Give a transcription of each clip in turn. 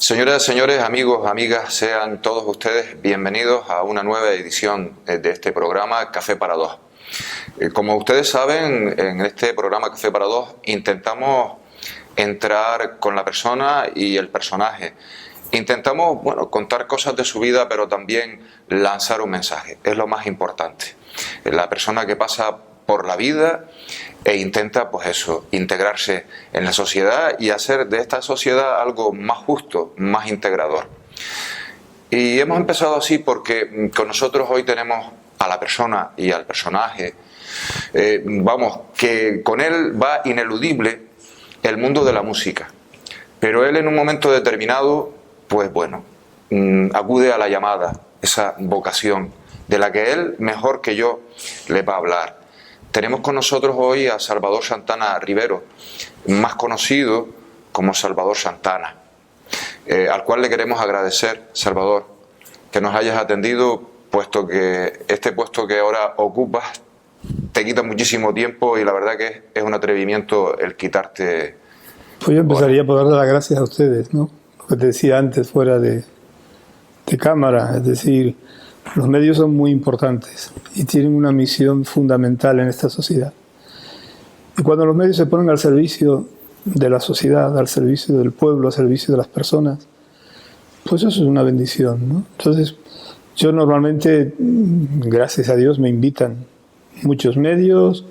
Señoras, señores, amigos, amigas, sean todos ustedes bienvenidos a una nueva edición de este programa Café para Dos. Como ustedes saben, en este programa Café para Dos intentamos entrar con la persona y el personaje. Intentamos, contar cosas de su vida, pero también lanzar un mensaje. Es lo más importante. La persona que pasa por la vida e intenta, integrarse en la sociedad y hacer de esta sociedad algo más justo, más integrador. Y hemos empezado así porque con nosotros hoy tenemos a la persona y al personaje, que con él va ineludible el mundo de la música. Pero él en un momento determinado, acude a la llamada, esa vocación, de la que él, mejor que yo, le va a hablar. Tenemos con nosotros hoy a Salvador Santana Rivero, más conocido como Salvador Santana, al cual le queremos agradecer, Salvador, que nos hayas atendido, puesto que este puesto que ahora ocupas te quita muchísimo tiempo y la verdad que es un atrevimiento el quitarte. Pues yo empezaría por darle las gracias a ustedes, ¿no? Lo que te decía antes fuera de cámara, es decir, los medios son muy importantes y tienen una misión fundamental en esta sociedad. Y cuando los medios se ponen al servicio de la sociedad, al servicio del pueblo, al servicio de las personas, pues eso es una bendición, ¿no? Entonces, yo normalmente, gracias a Dios, me invitan muchos medios.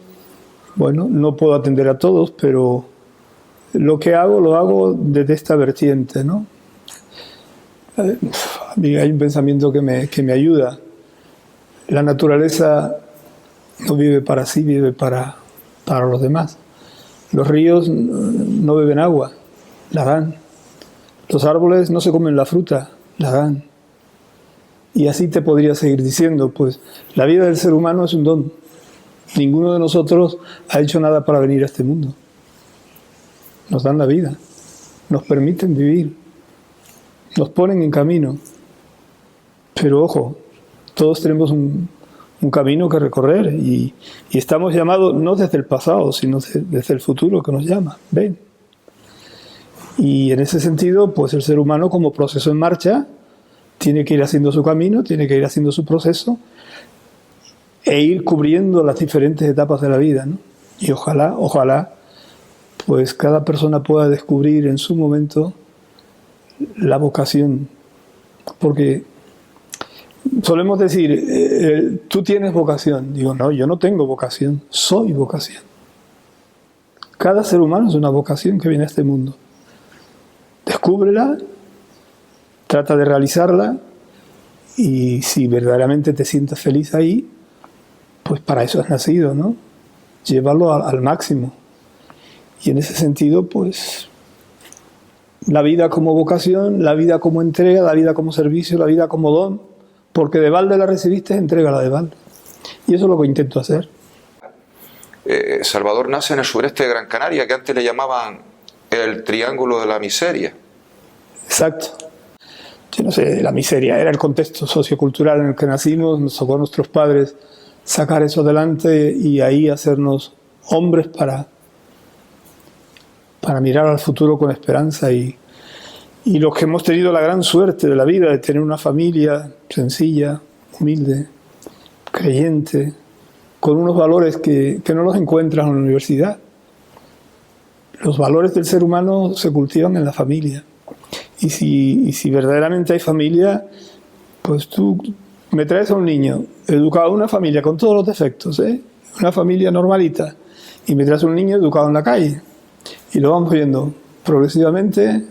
Bueno, no puedo atender a todos, pero lo que hago, lo hago desde esta vertiente, ¿no? A mí hay un pensamiento que me ayuda. La naturaleza no vive para sí, vive para los demás. Los ríos no beben agua, la dan. Los árboles no se comen la fruta, la dan. Y así te podría seguir diciendo, pues la vida del ser humano es un don. Ninguno de nosotros ha hecho nada para venir a este mundo. Nos dan la vida, nos permiten vivir, nos ponen en camino. Pero ojo, todos tenemos un camino que recorrer y estamos llamados no desde el pasado, sino desde el futuro que nos llama. Ven. Y en ese sentido, pues el ser humano como proceso en marcha tiene que ir haciendo su camino, tiene que ir haciendo su proceso e ir cubriendo las diferentes etapas de la vida, ¿no? Y ojalá, pues cada persona pueda descubrir en su momento la vocación. Porque solemos decir, tú tienes vocación. Digo, no, yo no tengo vocación, soy vocación. Cada ser humano es una vocación que viene a este mundo. Descúbrela, trata de realizarla y si verdaderamente te sientes feliz ahí, pues para eso has nacido, ¿no? Llévalo al máximo. Y en ese sentido, pues, la vida como vocación, la vida como entrega, la vida como servicio, la vida como don, porque de balde la recibiste, entrégala de balde. Y eso es lo que intento hacer. Salvador nace en el sureste de Gran Canaria, que antes le llamaban el Triángulo de la Miseria. Exacto. Yo no sé, la miseria era el contexto sociocultural en el que nacimos, nos tocó a nuestros padres sacar eso adelante y ahí hacernos hombres para mirar al futuro con esperanza y los que hemos tenido la gran suerte de la vida de tener una familia sencilla, humilde, creyente, con unos valores que no los encuentras en la universidad. Los valores del ser humano se cultivan en la familia. Y si verdaderamente hay familia, pues tú me traes a un niño educado en una familia con todos los defectos, una familia normalita, y me traes a un niño educado en la calle. Y lo vamos viendo progresivamente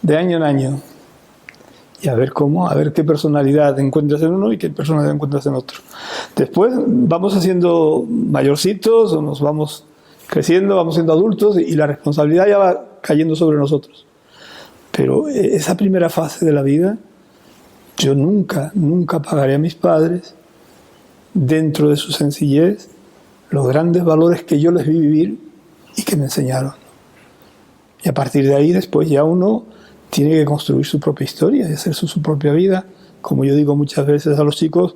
de año en año. Y a ver qué personalidad encuentras en uno y qué personalidad encuentras en otro. Después vamos haciendo mayorcitos, o nos vamos creciendo, vamos siendo adultos y la responsabilidad ya va cayendo sobre nosotros. Pero esa primera fase de la vida, yo nunca pagaré a mis padres, dentro de su sencillez, los grandes valores que yo les vi vivir y que me enseñaron. Y a partir de ahí después ya uno tiene que construir su propia historia y hacer su propia vida. Como yo digo muchas veces a los chicos,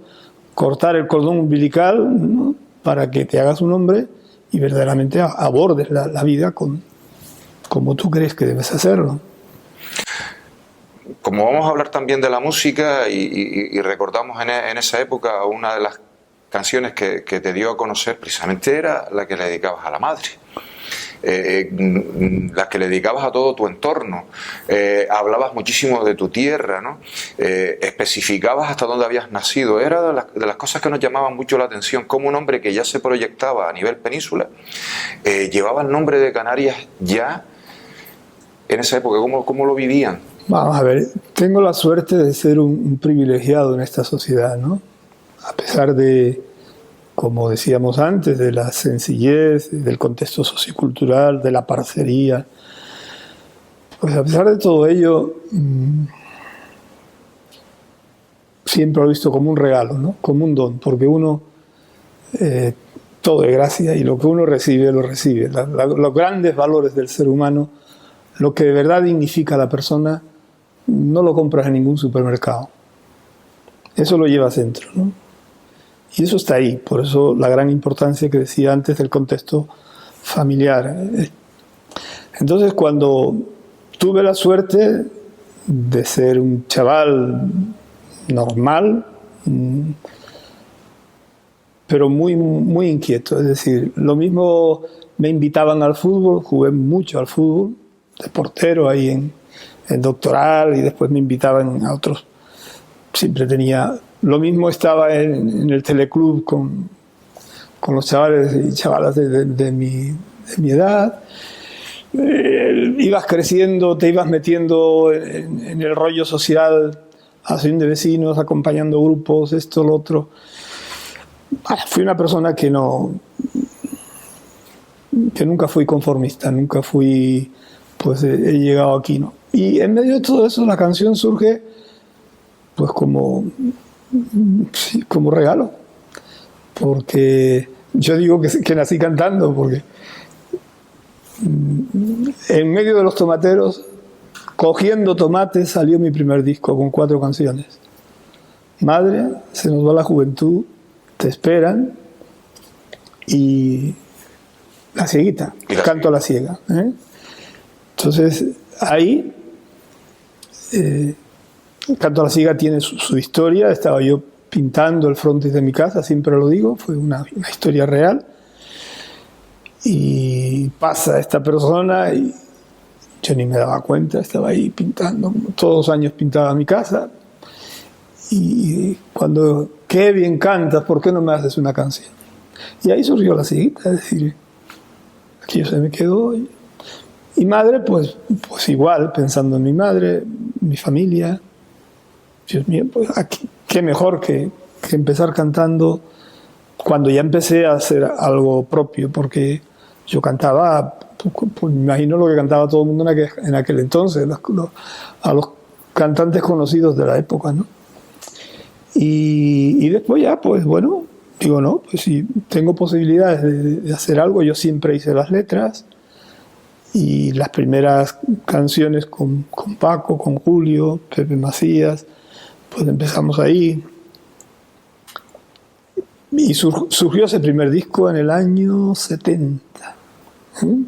cortar el cordón umbilical, ¿no? Para que te hagas un hombre y verdaderamente abordes la vida como tú crees que debes hacerlo. como vamos a hablar también de la música y recordamos en esa época una de las canciones que te dio a conocer precisamente era la que le dedicabas a la madre. Las que le dedicabas a todo tu entorno, hablabas muchísimo de tu tierra, ¿no? Especificabas hasta dónde habías nacido. Era de las cosas que nos llamaban mucho la atención, cómo un hombre que ya se proyectaba a nivel península llevaba el nombre de Canarias ya en esa época. ¿Cómo lo vivían? Vamos a ver, tengo la suerte de ser un privilegiado en esta sociedad, ¿no? A pesar de, como decíamos antes, de la sencillez, del contexto sociocultural, de la parcería. Pues a pesar de todo ello, siempre lo he visto como un regalo, ¿no? Como un don, porque uno, todo es gracia y lo que uno recibe, lo recibe. Los grandes valores del ser humano, lo que de verdad dignifica a la persona, no lo compras en ningún supermercado. Eso lo llevas dentro, ¿no? Y eso está ahí, por eso la gran importancia que decía antes del contexto familiar. Entonces, cuando tuve la suerte de ser un chaval normal, pero muy, muy inquieto, es decir, lo mismo me invitaban al fútbol, jugué mucho al fútbol, de portero ahí en Doctoral, y después me invitaban a otros, siempre tenía... Lo mismo estaba en el teleclub con los chavales y chavalas de mi edad. Ibas creciendo, te ibas metiendo en el rollo social, asociación de vecinos, acompañando grupos, esto, lo otro. Fui una persona que nunca fui conformista, nunca fui, pues he llegado aquí, ¿no? Y en medio de todo eso la canción surge, pues como regalo, porque yo digo que nací cantando, porque en medio de los tomateros, cogiendo tomates, salió mi primer disco con 4 canciones. Madre, se nos va la juventud, te esperan, y La cieguita, canto a la ciega, ¿eh? Entonces ahí Canto a la ciega tiene su historia. Estaba yo pintando el frontis de mi casa, siempre lo digo, fue una historia real. Y pasa esta persona y yo ni me daba cuenta, estaba ahí pintando, todos los años pintaba mi casa. Y cuando, qué bien cantas, ¿por qué no me haces una canción? Y ahí surgió La cieguita, es decir, aquello se me quedó. Y madre, pues igual, pensando en mi madre, mi familia. Dios mío, pues aquí, qué mejor que empezar cantando cuando ya empecé a hacer algo propio, porque yo cantaba, pues me imagino lo que cantaba todo el mundo en aquel entonces, a los cantantes conocidos de la época, ¿no? Y después ya, pues bueno, digo, no, pues si tengo posibilidades de hacer algo, yo siempre hice las letras, y las primeras canciones con Paco, con Julio, Pepe Macías, pues empezamos ahí. Y surgió ese primer disco en el año 70,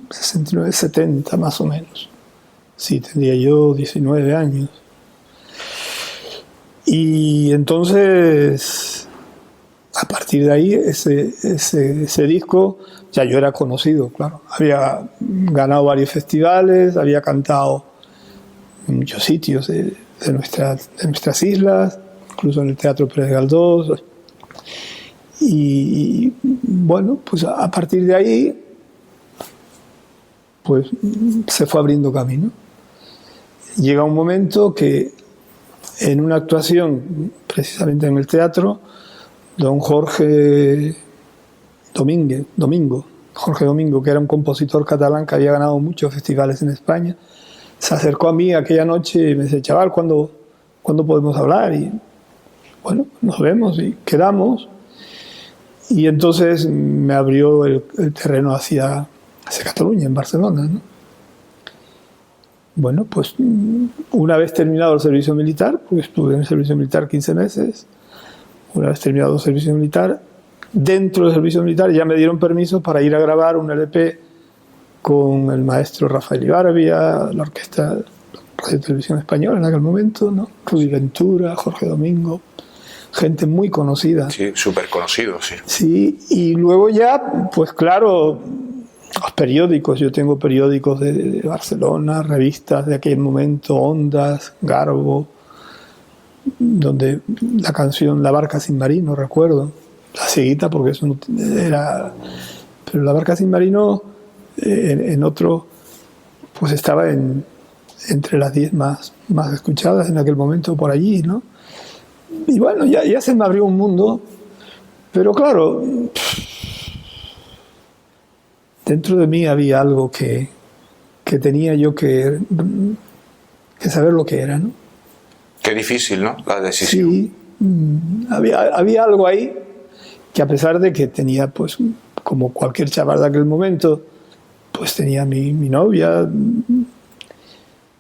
69, 70 más o menos. Sí, tendría yo 19 años. Y entonces, a partir de ahí, ese disco, ya yo era conocido, claro. Había ganado varios festivales, había cantado en muchos sitios de nuestras islas, incluso en el Teatro Pérez Galdós. Y bueno, pues a partir de ahí, pues se fue abriendo camino. Llega un momento que en una actuación, precisamente en el teatro, don Jorge Domingo, que era un compositor catalán que había ganado muchos festivales en España, se acercó a mí aquella noche y me dice, chaval, ¿cuándo podemos hablar? Y bueno, nos vemos y quedamos. Y entonces me abrió el terreno hacia Cataluña, en Barcelona, ¿no? Bueno, pues una vez terminado el servicio militar, porque estuve en el servicio militar 15 meses, una vez terminado el servicio militar, dentro del servicio militar ya me dieron permiso para ir a grabar un LP con el maestro Rafael Ibarvia, la orquesta Radio Televisión Española en aquel momento, ¿no? Rudy Ventura, Jorge Domingo, gente muy conocida. Sí, súper conocido, sí. Sí, y luego ya, pues claro, los periódicos, yo tengo periódicos de Barcelona, revistas de aquel momento, Ondas, Garbo, donde la canción La Barca Sin Marino, recuerdo, La Cieguita, porque eso no era... Pero La Barca Sin Marino, en otro, pues estaba entre las 10 más escuchadas en aquel momento por allí, ¿no? Y bueno, ya se me abrió un mundo, pero claro, dentro de mí había algo que tenía yo que saber lo que era, ¿no? Qué difícil, ¿no? La decisión. Sí, había algo ahí que, a pesar de que tenía, pues, como cualquier chaval de aquel momento, pues tenía mi novia,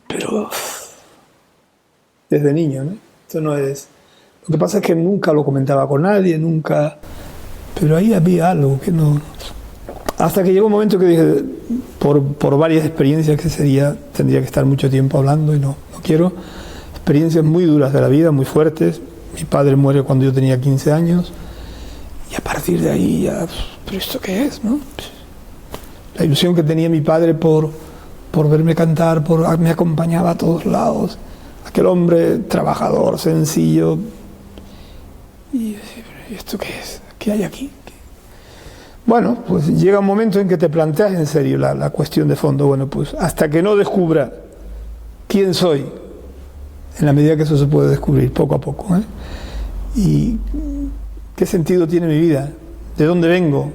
pero desde niño, ¿no? Esto no es... Lo que pasa es que nunca lo comentaba con nadie, nunca... Pero ahí había algo que no... Hasta que llegó un momento que dije, por varias experiencias que ese día tendría que estar mucho tiempo hablando y no quiero... Experiencias muy duras de la vida, muy fuertes. Mi padre muere cuando yo tenía 15 años. Y a partir de ahí ya... ¿Pero esto qué es, no? La ilusión que tenía mi padre por verme cantar, me acompañaba a todos lados. Aquel hombre trabajador, sencillo. Y ¿esto qué es? ¿Qué hay aquí? Bueno, pues llega un momento en que te planteas en serio la cuestión de fondo. Bueno, pues hasta que no descubra quién soy, en la medida que eso se puede descubrir poco a poco, ¿eh? Y qué sentido tiene mi vida, de dónde vengo,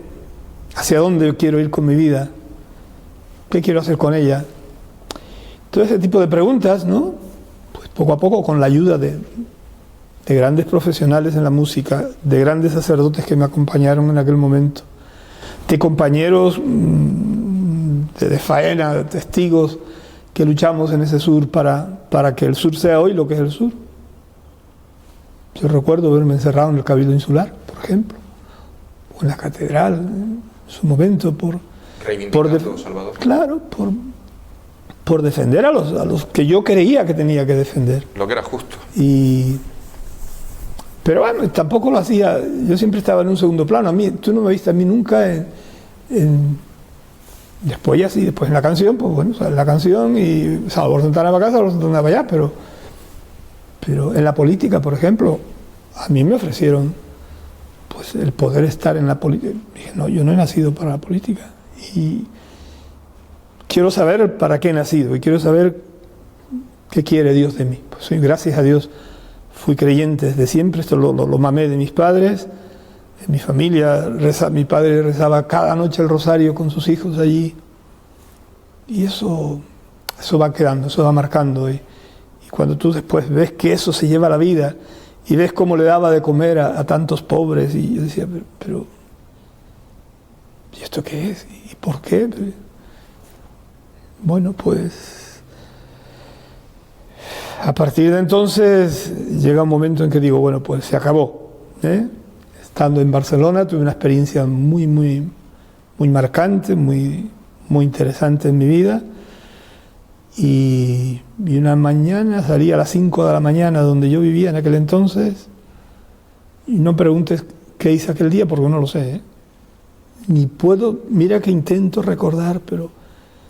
hacia dónde quiero ir con mi vida, qué quiero hacer con ella. Todo ese tipo de preguntas, ¿no? Pues poco a poco, con la ayuda de grandes profesionales en la música, de grandes sacerdotes que me acompañaron en aquel momento, de compañeros de faena, de testigos que luchamos en ese sur para que el sur sea hoy lo que es el sur. Yo recuerdo verme encerrado en el Cabildo Insular, por ejemplo, o en la catedral, en su momento, Salvador. Claro, por defender a los que yo creía que tenía que defender. Lo que era justo. Pero bueno, tampoco lo hacía, yo siempre estaba en un segundo plano. Tú no me viste a mí nunca después ya sí, después en la canción, pues bueno, en la canción y Salvador Santana para acá, Salvador Santana para allá, pero en la política, por ejemplo, a mí me ofrecieron pues el poder estar en la política. Dije, no, yo no he nacido para la política y quiero saber para qué he nacido y quiero saber qué quiere Dios de mí. Pues gracias a Dios fui creyente desde siempre, esto lo mamé de mis padres. En mi familia, mi padre rezaba cada noche el rosario con sus hijos allí. Y eso va quedando, eso va marcando. Y cuando tú después ves que eso se lleva a la vida y ves cómo le daba de comer a tantos pobres, y yo decía, pero ¿y esto qué es? ¿Y por qué? Bueno, pues a partir de entonces llega un momento en que digo, bueno, pues se acabó, ¿eh? Estando en Barcelona tuve una experiencia muy marcante, muy interesante en mi vida. Y una mañana salí a las 5 de la mañana donde yo vivía en aquel entonces. Y no preguntes qué hice aquel día porque no lo sé, ¿eh? Mira que intento recordar, pero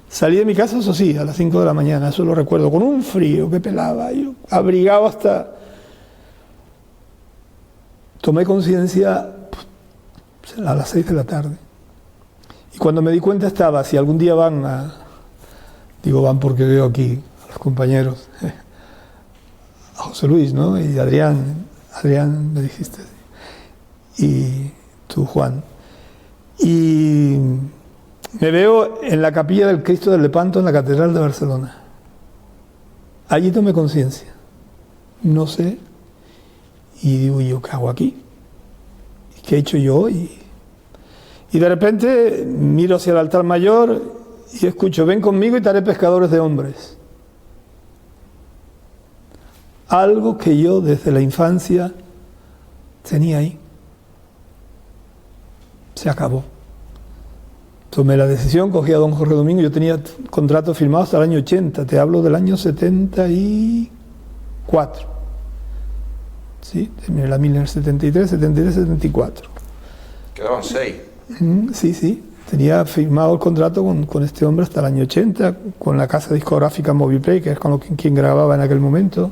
salí de mi casa, eso sí, a las 5 de la mañana, eso lo recuerdo, con un frío que pelaba, yo abrigado hasta... Tomé conciencia a las 6 de la tarde. Y cuando me di cuenta estaba, si algún día van van porque veo aquí a los compañeros, a José Luis, ¿no? Y Adrián me dijiste, y tú, Juan. Y me veo en la capilla del Cristo del Lepanto en la Catedral de Barcelona. Allí tomé conciencia. No sé. Y digo, ¿yo qué hago aquí? ¿Qué he hecho yo hoy? Y de repente miro hacia el altar mayor y escucho, ven conmigo y te haré pescadores de hombres. Algo que yo desde la infancia tenía ahí. Se acabó. tomé la decisión, cogí a don Jorge Domingo. Yo tenía contrato firmado hasta el año 80, te hablo del año 74. Sí, terminé la 1973, 73, 74. Quedaban 6. Sí. Tenía firmado el contrato con este hombre hasta el año 80, con la casa discográfica Moviplay, que es con quien grababa en aquel momento.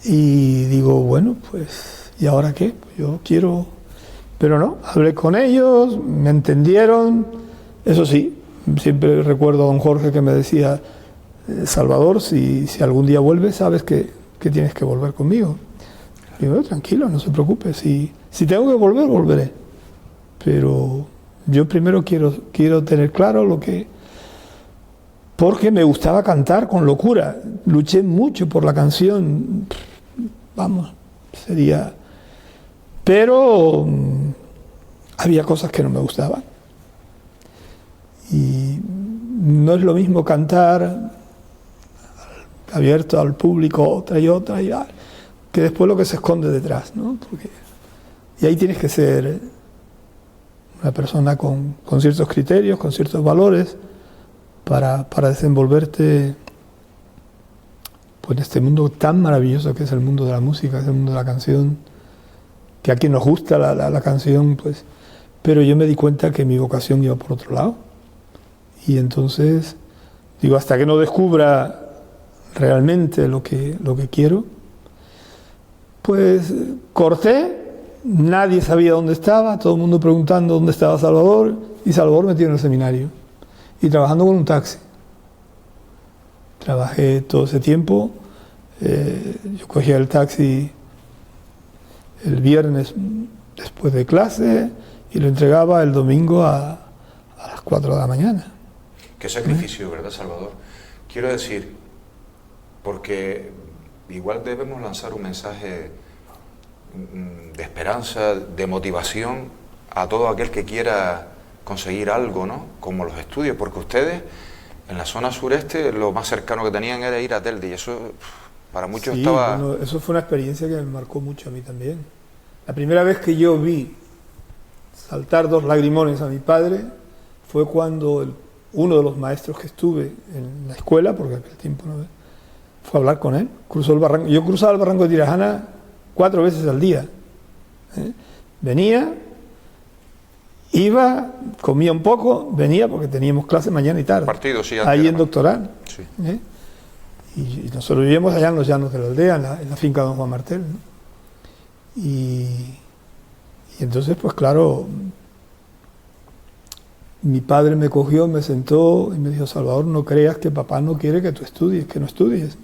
Y digo, bueno, pues, ¿y ahora qué? Pues yo quiero... Pero no, hablé con ellos, me entendieron. Eso sí, siempre recuerdo a don Jorge que me decía, Salvador, si algún día vuelves, sabes que tienes que volver conmigo. Y digo, tranquilo, no se preocupe, si tengo que volver, volveré. Pero yo primero quiero tener claro lo que... Porque me gustaba cantar con locura, luché mucho por la canción, vamos, sería... Pero había cosas que no me gustaban. Y no es lo mismo cantar abierto al público otra y otra, que después lo que se esconde detrás, ¿no? Y ahí tienes que ser una persona con ciertos criterios, con ciertos valores, para desenvolverte pues, en este mundo tan maravilloso que es el mundo de la música, que es el mundo de la canción, que a quien nos gusta la canción, pues, pero yo me di cuenta que mi vocación iba por otro lado. Y entonces, digo, hasta que no descubra realmente lo que quiero, pues corté, nadie sabía dónde estaba, todo el mundo preguntando dónde estaba Salvador, y Salvador metido en el seminario, y trabajando con un taxi. Trabajé todo ese tiempo, yo cogía el taxi el viernes después de clase y lo entregaba el domingo a las 4 de la mañana. Qué sacrificio, ¿verdad, Salvador? Quiero decir, porque igual debemos lanzar un mensaje de esperanza, de motivación a todo aquel que quiera conseguir algo, ¿no? Como los estudios, porque ustedes en la zona sureste lo más cercano que tenían era ir a Telde, y eso para muchos sí, estaba... Bueno, eso fue una experiencia que me marcó mucho a mí también. La primera vez que yo vi saltar 2 lagrimones a mi padre fue cuando uno de los maestros que estuve en la escuela, porque aquel tiempo no fue a hablar con él, cruzó el barranco. Yo cruzaba el barranco de Tirajana 4 veces al día. Venía, iba, comía un poco, venía porque teníamos clase mañana y tarde. Partido, sí, ahí en Doctoral. Sí. Y nosotros vivíamos allá en los llanos de la aldea, en la finca de don Juan Martel, ¿no? Y entonces, pues claro, mi padre me cogió, me sentó y me dijo, Salvador, no creas que papá no quiere que tú estudies, que no estudies.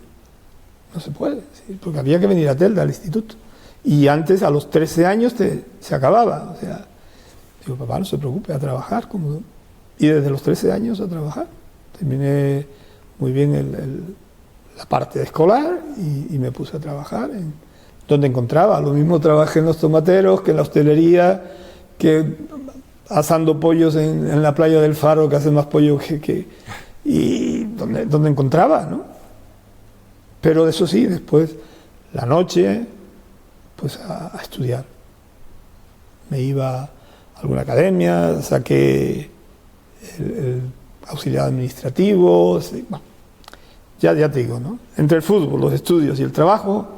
No se puede, ¿sí? Porque había que venir a Telde, al instituto. Y antes, a los 13 años, se acababa. O sea, digo, papá, no se preocupe, a trabajar. Y desde los 13 años a trabajar. Terminé muy bien la parte escolar y me puse a trabajar donde encontraba. Lo mismo trabajé en los tomateros, que en la hostelería, que asando pollos en la playa del Faro, que hace más pollo y donde encontraba, ¿no? Pero eso sí, después, la noche, pues a estudiar. Me iba a alguna academia, saqué el auxiliar administrativo, bueno, ya te digo, ¿no? Entre el fútbol, los estudios y el trabajo,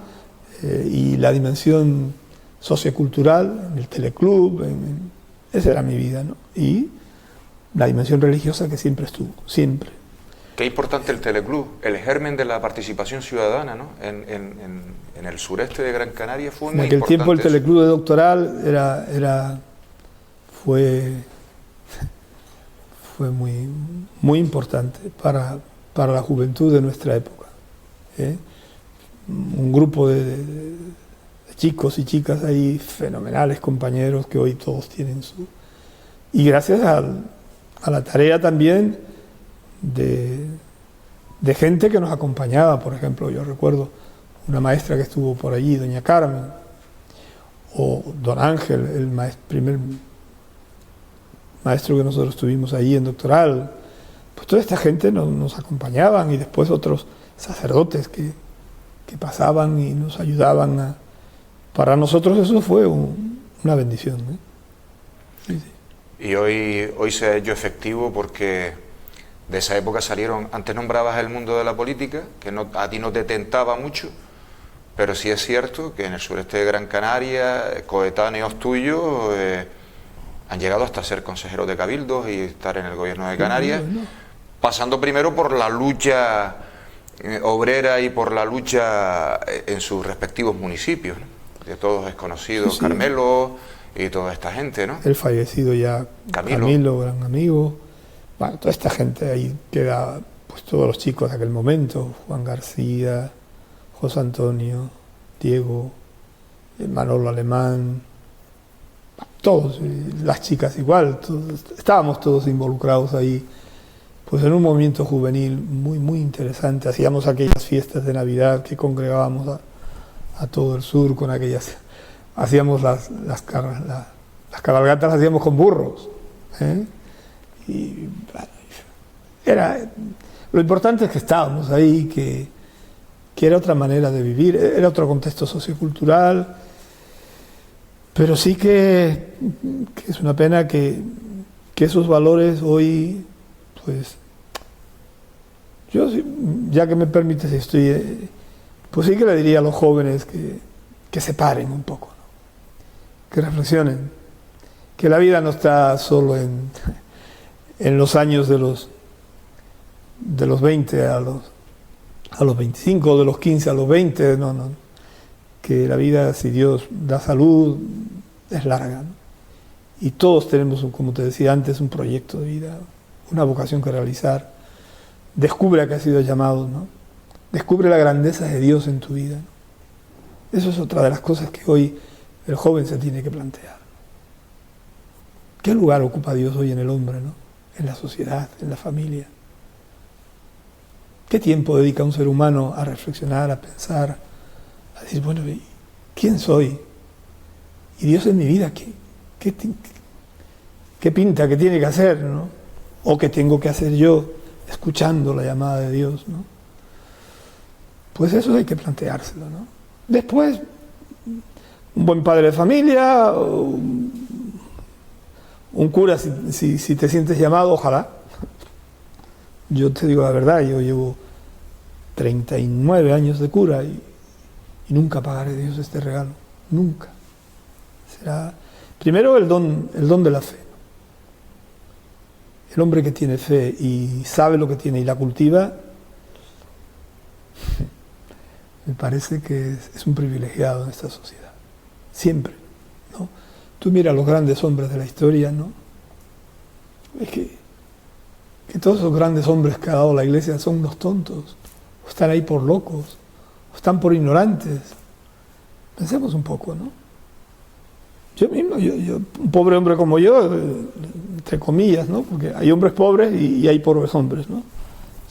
y la dimensión sociocultural, en el teleclub, esa era mi vida, ¿no? Y la dimensión religiosa que siempre estuvo, siempre. Qué importante el teleclub, el germen de la participación ciudadana, ¿no? En el sureste de Gran Canaria fue muy importante. En aquel tiempo el teleclub de Doctoral fue muy importante para la juventud de nuestra época. Un grupo de chicos y chicas ahí fenomenales, compañeros que hoy todos tienen su... Y gracias a la tarea también de gente que nos acompañaba. Por ejemplo, yo recuerdo una maestra que estuvo por allí, doña Carmen, o don Ángel, el primer maestro que nosotros tuvimos allí en Doctoral. Pues toda esta gente nos acompañaban, y después otros sacerdotes que pasaban y nos ayudaban. Para nosotros eso fue una bendición, ¿eh? Sí. Y hoy se ha hecho efectivo porque de esa época salieron, antes nombrabas el mundo de la política, que no, a ti no te tentaba mucho, pero sí es cierto que en el sureste de Gran Canaria, coetáneos tuyos han llegado hasta ser consejeros de cabildos y estar en el gobierno de Canarias, pasando primero por la lucha obrera y por la lucha en sus respectivos municipios, ¿no? De todos es conocido, sí, Carmelo y toda esta gente, ¿no? El fallecido ya Camilo, gran amigo. Bueno, toda esta gente ahí queda, pues todos los chicos de aquel momento, Juan García, José Antonio, Diego, Manolo Alemán, todos, las chicas igual, todos, estábamos todos involucrados ahí, pues en un movimiento juvenil muy, muy interesante. Hacíamos aquellas fiestas de Navidad que congregábamos a todo el sur con aquellas, hacíamos las cabalgatas, las hacíamos con burros, ¿eh? Y lo importante es que estábamos ahí, que era otra manera de vivir, era otro contexto sociocultural, pero sí que es una pena que esos valores hoy, pues, yo, ya que me permites, pues sí que le diría a los jóvenes que se paren un poco, ¿no? Que reflexionen, que la vida no está solo en los años de los 20 a los 25, de los 15 a los 20, no, que la vida, si Dios da salud, es larga, ¿no? Y todos tenemos, como te decía antes, un proyecto de vida, una vocación que realizar. Descubre a qué has sido llamado, ¿no? Descubre la grandeza de Dios en tu vida, ¿no? Eso es otra de las cosas que hoy el joven se tiene que plantear. ¿Qué lugar ocupa Dios hoy en el hombre, ¿no? En la sociedad, en la familia? ¿Qué tiempo dedica un ser humano a reflexionar, a pensar, a decir, bueno, ¿quién soy? Y Dios en mi vida, ¿qué pinta, qué tiene que hacer, ¿no? O qué tengo que hacer yo, escuchando la llamada de Dios, ¿no? Pues eso hay que planteárselo, ¿no? Después, un buen padre de familia, un cura, si te sientes llamado, ojalá. Yo te digo la verdad, yo llevo 39 años de cura y nunca pagaré a Dios este regalo, nunca. Será primero el don de la fe. El hombre que tiene fe y sabe lo que tiene y la cultiva, me parece que es un privilegiado en esta sociedad, siempre, ¿no? Tú mira a los grandes hombres de la historia, ¿no? Es que todos esos grandes hombres que ha dado la Iglesia son unos tontos, o están ahí por locos, o están por ignorantes. Pensemos un poco, ¿no? Yo mismo, un pobre hombre como yo, entre comillas, ¿no? Porque hay hombres pobres y hay pobres hombres, ¿no?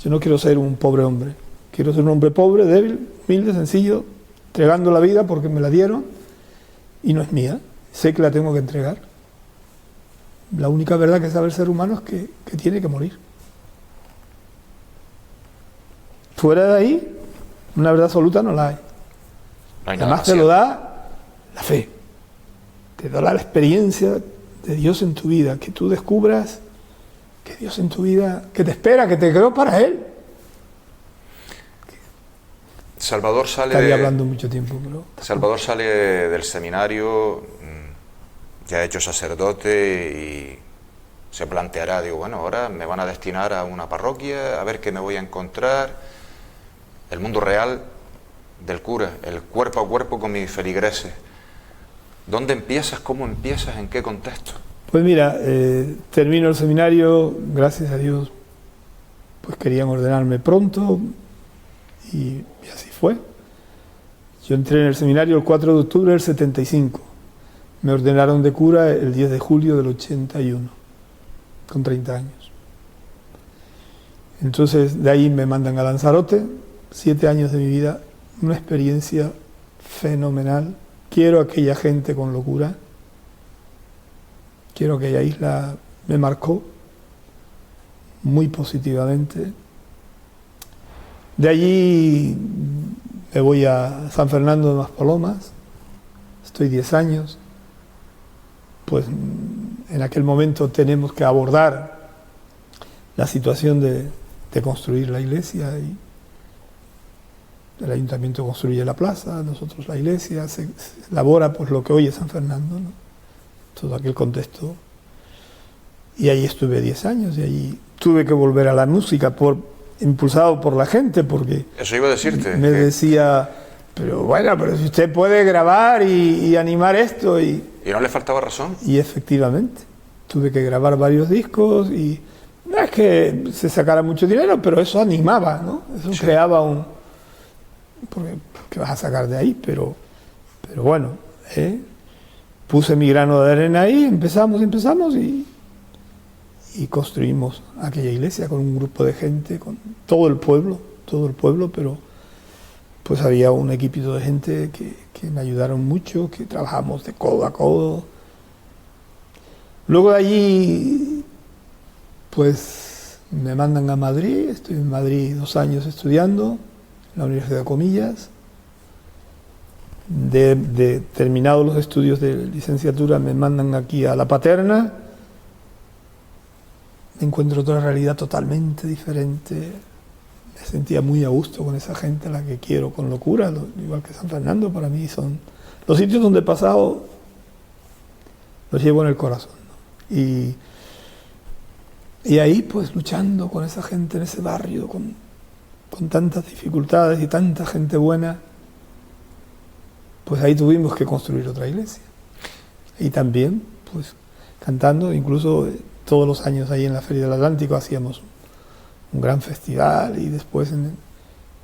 Yo no quiero ser un pobre hombre, quiero ser un hombre pobre, débil, humilde, sencillo, entregando la vida porque me la dieron y no es mía, sé que la tengo que entregar. La única verdad que sabe el ser humano es que tiene que morir. Fuera de ahí, una verdad absoluta no la hay. No hay Además te lo da la fe, te da la experiencia de Dios en tu vida, que tú descubras que Dios en tu vida, que te espera, que te creó para Él. Salvador sale... Estaría hablando mucho tiempo, pero... Salvador sale del seminario, ya hecho sacerdote, y se planteará, digo, bueno, ahora me van a destinar a una parroquia, a ver qué me voy a encontrar. El mundo real del cura, el cuerpo a cuerpo con mis feligreses. ¿Dónde empiezas? ¿Cómo empiezas? ¿En qué contexto? Pues mira, termino el seminario, gracias a Dios, pues querían ordenarme pronto y así fue. Yo entré en el seminario el 4 de octubre del 75. Me ordenaron de cura el 10 de julio del 81, con 30 años. Entonces de ahí me mandan a Lanzarote, 7 años de mi vida, una experiencia fenomenal. Quiero aquella gente con locura, quiero aquella isla, me marcó muy positivamente. De allí me voy a San Fernando de Maspalomas, estoy 10 años, pues en aquel momento tenemos que abordar la situación de construir la iglesia, y el ayuntamiento construye la plaza, nosotros la iglesia, se elabora pues lo que hoy es San Fernando, ¿no? Todo aquel contexto. Y ahí estuve 10 años, y allí tuve que volver a la música, impulsado por la gente, porque eso iba a decirte, me decía, pero bueno, pero si usted puede grabar y animar esto. ¿Y no le faltaba razón? Y efectivamente, tuve que grabar varios discos, y no es que se sacara mucho dinero, pero eso animaba, ¿no? Eso sí. Creaba porque ¿qué vas a sacar de ahí? Pero bueno, puse mi grano de arena ahí, empezamos y construimos aquella iglesia con un grupo de gente, con todo el pueblo, pero pues había un equipito de gente que me ayudaron mucho, que trabajamos de codo a codo. Luego de allí, pues me mandan a Madrid, estoy en Madrid 2 años estudiando, en la Universidad de Comillas. De terminados los estudios de licenciatura, me mandan aquí a La Paterna. Me encuentro otra realidad totalmente diferente. Me sentía muy a gusto con esa gente a la que quiero con locura, igual que San Fernando. Para mí son los sitios donde he pasado, los llevo en el corazón, ¿no? Y ahí pues luchando con esa gente en ese barrio, con tantas dificultades y tanta gente buena, pues ahí tuvimos que construir otra iglesia. Y también pues cantando, incluso todos los años ahí en la Feria del Atlántico hacíamos un gran festival, y después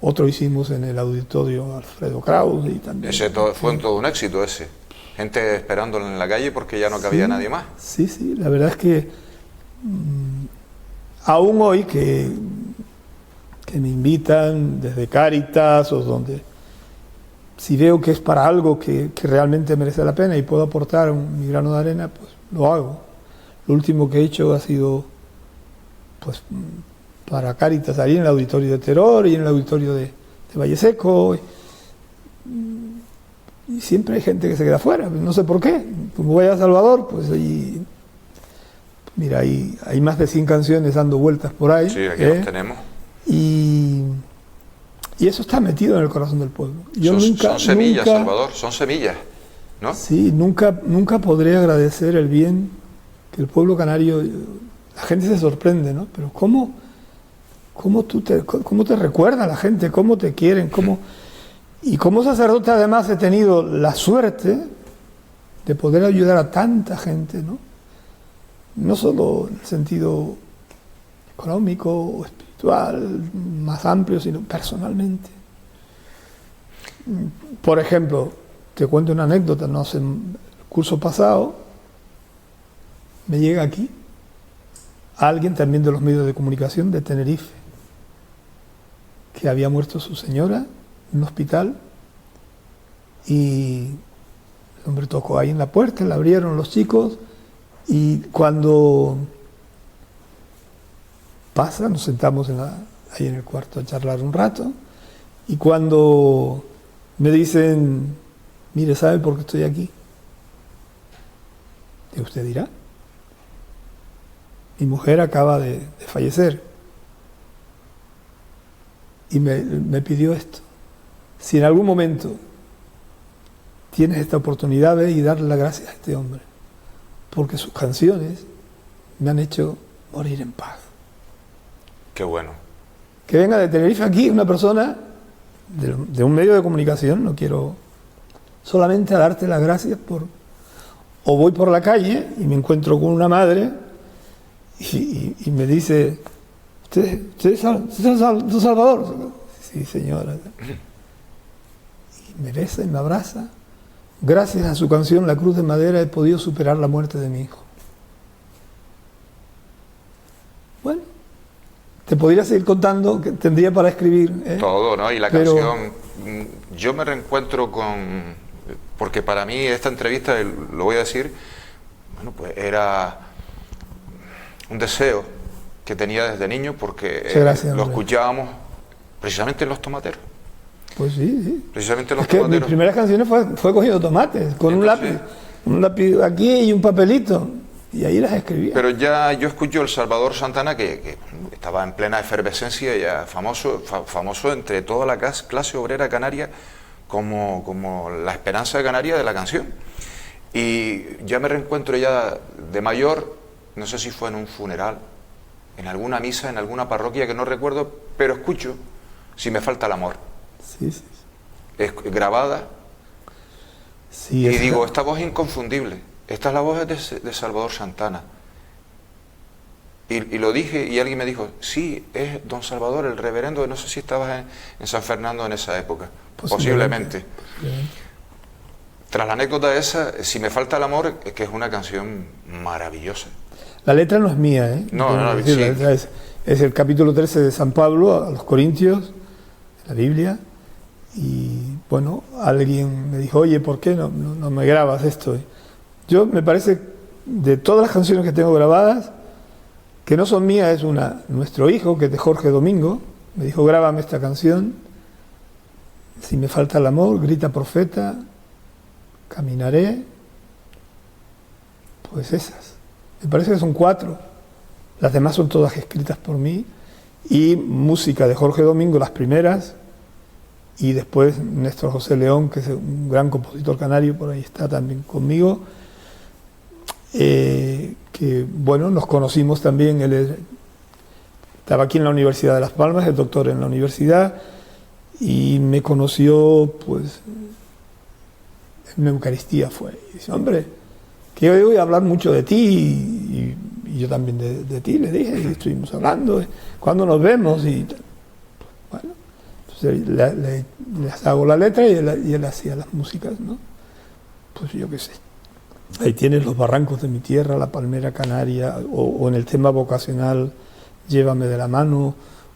otro hicimos en el auditorio Alfredo Kraus, y también fue todo un éxito ese, gente esperándolo en la calle porque ya no cabía nadie más. Sí, la verdad es que aún hoy que me invitan desde Cáritas o donde, si veo que es para algo que realmente merece la pena y puedo aportar mi grano de arena, pues lo hago. Lo último que he hecho ha sido pues para Cáritas, ahí en el auditorio de Teror y en el auditorio de Valle Seco, y siempre hay gente que se queda fuera, no sé por qué. Como voy a Salvador, pues allí, mira, hay más de 100 canciones dando vueltas por ahí. Sí, aquí los tenemos. Y eso está metido en el corazón del pueblo. Son semillas, Salvador, son semillas, ¿no? Sí, nunca podré agradecer el bien que el pueblo canario, la gente se sorprende, ¿no? Pero cómo te recuerda la gente, cómo te quieren, y como sacerdote además he tenido la suerte de poder ayudar a tanta gente, ¿no? No solo en el sentido económico o espiritual más amplio, sino personalmente. Por ejemplo, te cuento una anécdota, no sé, el curso pasado me llega aquí alguien también de los medios de comunicación de Tenerife, que había muerto su señora en un hospital, y el hombre tocó ahí en la puerta, le abrieron los chicos, y cuando pasa, nos sentamos ahí en el cuarto a charlar un rato, y cuando me dicen, mire, ¿sabe por qué estoy aquí? ¿Y usted dirá? Mi mujer acaba de fallecer, y me pidió esto. Si en algún momento tienes esta oportunidad, ve y darle las gracias a este hombre, porque sus canciones me han hecho morir en paz. Qué bueno. Que venga de Tenerife aquí una persona de un medio de comunicación, no quiero solamente a darte las gracias o voy por la calle y me encuentro con una madre y me dice, ¿Usted es Salvador? Sí, señora. Y me besa y me abraza. Gracias a su canción La Cruz de Madera he podido superar la muerte de mi hijo. Bueno, te podría seguir contando, que tendría para escribir. Todo, ¿no? Y la canción, yo me reencuentro porque para mí esta entrevista, lo voy a decir, bueno, pues era un deseo que tenía desde niño, porque lo escuchábamos precisamente en los tomateros. Pues sí. Precisamente en los tomateros. Mis primeras canciones fue cogiendo tomates, con un lápiz aquí y un papelito. Y ahí las escribía. Pero ya yo escucho el Salvador Santana que estaba en plena efervescencia, ya famoso entre toda la clase obrera canaria como la esperanza canaria de la canción. Y ya me reencuentro ya de mayor, no sé si fue en un funeral, en alguna misa, en alguna parroquia que no recuerdo, pero escucho Si me falta el amor. Sí, sí. Es grabada. Sí, y digo, esta voz es inconfundible. Esta es la voz de Salvador Santana. Y lo dije y alguien me dijo, sí, es don Salvador, el reverendo, no sé si estabas en San Fernando en esa época. Posiblemente. Tras la anécdota esa, Si me falta el amor, es que es una canción maravillosa. La letra no es mía, ¿eh? No, decir, sí. La letra es el capítulo 13 de San Pablo a los Corintios, en la Biblia. Y bueno, alguien me dijo, oye, ¿por qué no me grabas esto? Yo, me parece, de todas las canciones que tengo grabadas, que no son mías, es nuestro hijo, que es de Jorge Domingo, me dijo, grábame esta canción, Si me falta el amor, Grita profeta, Caminaré, pues esas. Me parece que son 4, las demás son todas escritas por mí, y música de Jorge Domingo, las primeras, y después Néstor José León, que es un gran compositor canario, por ahí está también conmigo, que bueno, nos conocimos también, él estaba aquí en la Universidad de Las Palmas, es doctor en la universidad, y me conoció pues en una Eucaristía fue, y dice, hombre, que yo voy a hablar mucho de ti, y yo también de ti, le dije, y estuvimos hablando, ¿cuándo nos vemos? Y bueno, entonces les hago la letra y él hacía las músicas, ¿no? Pues yo qué sé. Ahí tienes Los barrancos de mi tierra, La palmera canaria, o en el tema vocacional, Llévame de la mano,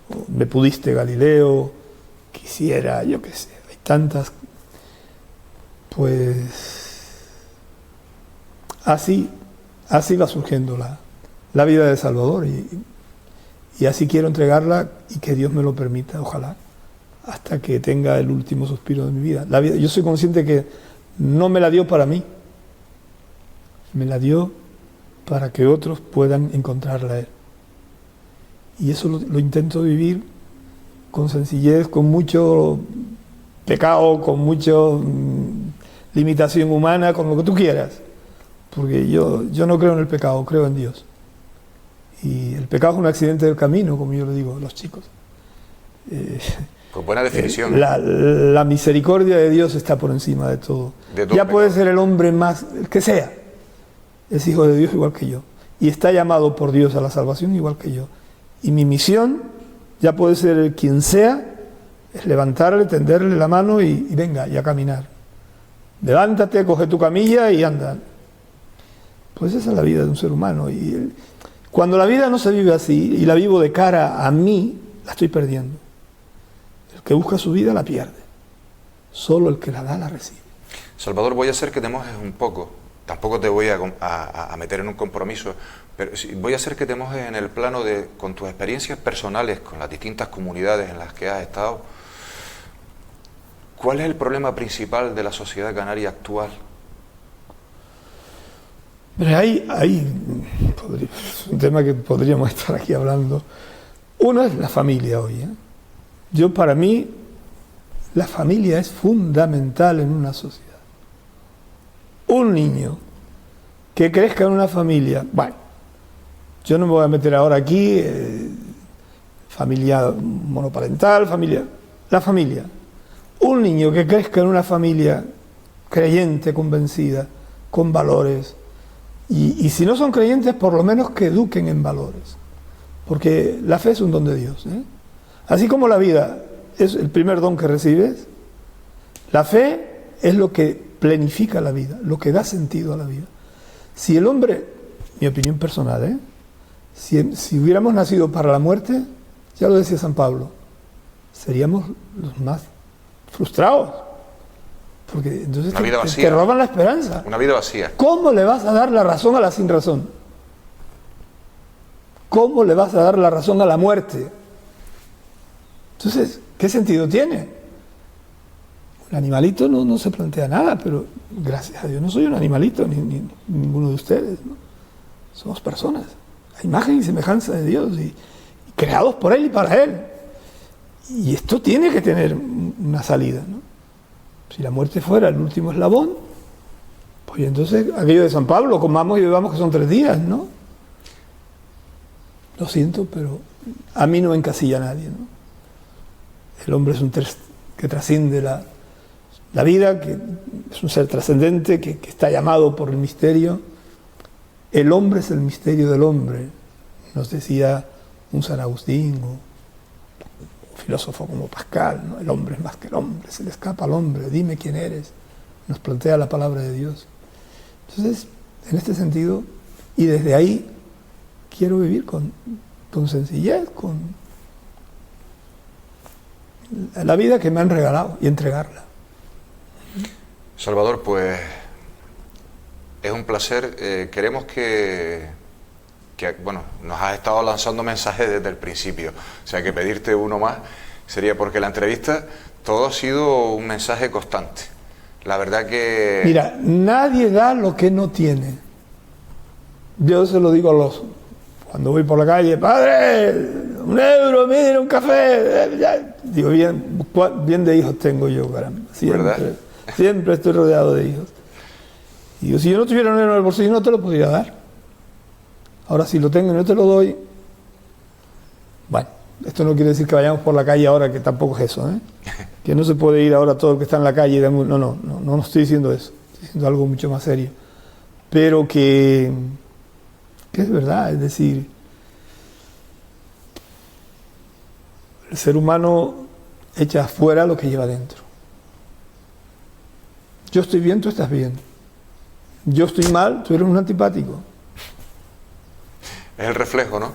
o Me pudiste Galileo, Quisiera, yo qué sé, hay tantas. Pues así va surgiendo la vida de Salvador, y así quiero entregarla, y que Dios me lo permita, ojalá, hasta que tenga el último suspiro de mi vida. La vida, yo soy consciente que no me la dio para mí, me la dio para que otros puedan encontrarla a Él. Y eso lo intento vivir con sencillez, con mucho pecado, con mucho limitación humana, con lo que tú quieras. Porque yo no creo en el pecado, creo en Dios. Y el pecado es un accidente del camino, como yo le digo a los chicos. Con buena definición. La misericordia de Dios está por encima de todo. Ya puede ser el hombre más, el que sea, es hijo de Dios igual que yo. Y está llamado por Dios a la salvación igual que yo. Y mi misión, ya puede ser quien sea, es levantarle, tenderle la mano y venga, y a caminar. Levántate, coge tu camilla y anda. Pues esa es la vida de un ser humano. Y cuando la vida no se vive así, y la vivo de cara a mí, la estoy perdiendo. El que busca su vida la pierde. Solo el que la da la recibe. Salvador, voy a hacer que te mojes un poco. Tampoco te voy a meter en un compromiso, pero voy a hacer que te mojes en el plano con tus experiencias personales, con las distintas comunidades en las que has estado. ¿Cuál es el problema principal de la sociedad canaria actual? Pero es un tema que podríamos estar aquí hablando. Uno es la familia hoy, ¿eh? Para mí, la familia es fundamental en una sociedad. Un niño que crezca en una familia, bueno, yo no me voy a meter ahora aquí, familia monoparental, la familia. Un niño que crezca en una familia creyente, convencida, con valores, y si no son creyentes, por lo menos que eduquen en valores, porque la fe es un don de Dios, ¿eh? Así como la vida es el primer don que recibes, la fe es lo que planifica la vida, lo que da sentido a la vida. Si el hombre, mi opinión personal, si hubiéramos nacido para la muerte, ya lo decía San Pablo, seríamos los más frustrados, porque entonces te roban la esperanza. Una vida vacía. ¿Cómo le vas a dar la razón a la sin razón? ¿Cómo le vas a dar la razón a la muerte? Entonces, ¿qué sentido tiene? El animalito no se plantea nada, pero gracias a Dios no soy un animalito, ni ninguno de ustedes, ¿no? Somos personas, a imagen y semejanza de Dios, y creados por Él y para Él. Y esto tiene que tener una salida, ¿no? Si la muerte fuera el último eslabón, pues entonces aquello de San Pablo, comamos y bebamos que son 3 días, ¿no? Lo siento, pero a mí no me encasilla nadie, ¿no? El hombre es un que trasciende la vida, que es un ser trascendente, que está llamado por el misterio. El hombre es el misterio del hombre, nos decía un San Agustín o un filósofo como Pascal, ¿no? El hombre es más que el hombre, se le escapa al hombre, dime quién eres, nos plantea la palabra de Dios. Entonces, en este sentido, y desde ahí, quiero vivir con sencillez, con la vida que me han regalado y entregarla. Salvador, pues es un placer. Queremos que, bueno, nos has estado lanzando mensajes desde el principio, o sea que pedirte uno más sería porque la entrevista todo ha sido un mensaje constante. La verdad que... Mira, nadie da lo que no tiene. Yo se lo digo a cuando voy por la calle, padre, 1 euro, mire, un café. Digo, bien de hijos tengo yo, caramba. Siempre estoy rodeado de hijos. Y digo, si yo no tuviera 1 euro en el bolsillo, no te lo podría dar. Ahora, si lo tengo y no te lo doy, bueno, esto no quiere decir que vayamos por la calle ahora, que tampoco es eso, ¿eh? Que no se puede ir ahora todo el que está en la calle. No estoy diciendo eso. Estoy diciendo algo mucho más serio. Pero que es verdad, es decir, el ser humano echa afuera lo que lleva dentro. Yo estoy bien, tú estás bien. Yo estoy mal, tú eres un antipático. Es el reflejo, ¿no?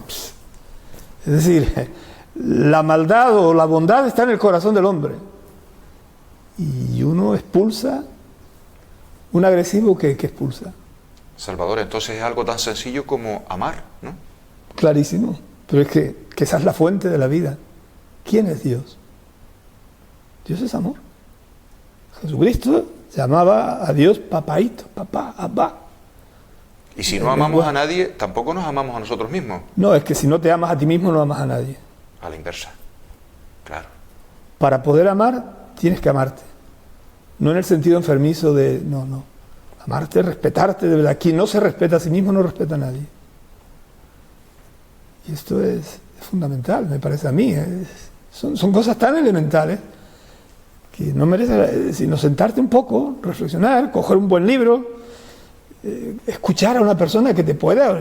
Es decir, la maldad o la bondad está en el corazón del hombre. Y uno expulsa, un agresivo que expulsa. Salvador, entonces es algo tan sencillo como amar, ¿no? Clarísimo, pero es que esa es la fuente de la vida. ¿Quién es Dios? Dios es amor. Jesucristo llamaba a Dios papaíto, papá, abba. Y si no amamos a nadie, tampoco nos amamos a nosotros mismos. No, es que si no te amas a ti mismo, no amas a nadie. A la inversa, claro. Para poder amar, tienes que amarte. No en el sentido enfermizo de... No. Amarte, respetarte, de verdad. Quien no se respeta a sí mismo no respeta a nadie. Y esto es fundamental, me parece a mí. Son cosas tan elementales que no merece sino sentarte un poco, reflexionar, coger un buen libro, escuchar a una persona que te pueda...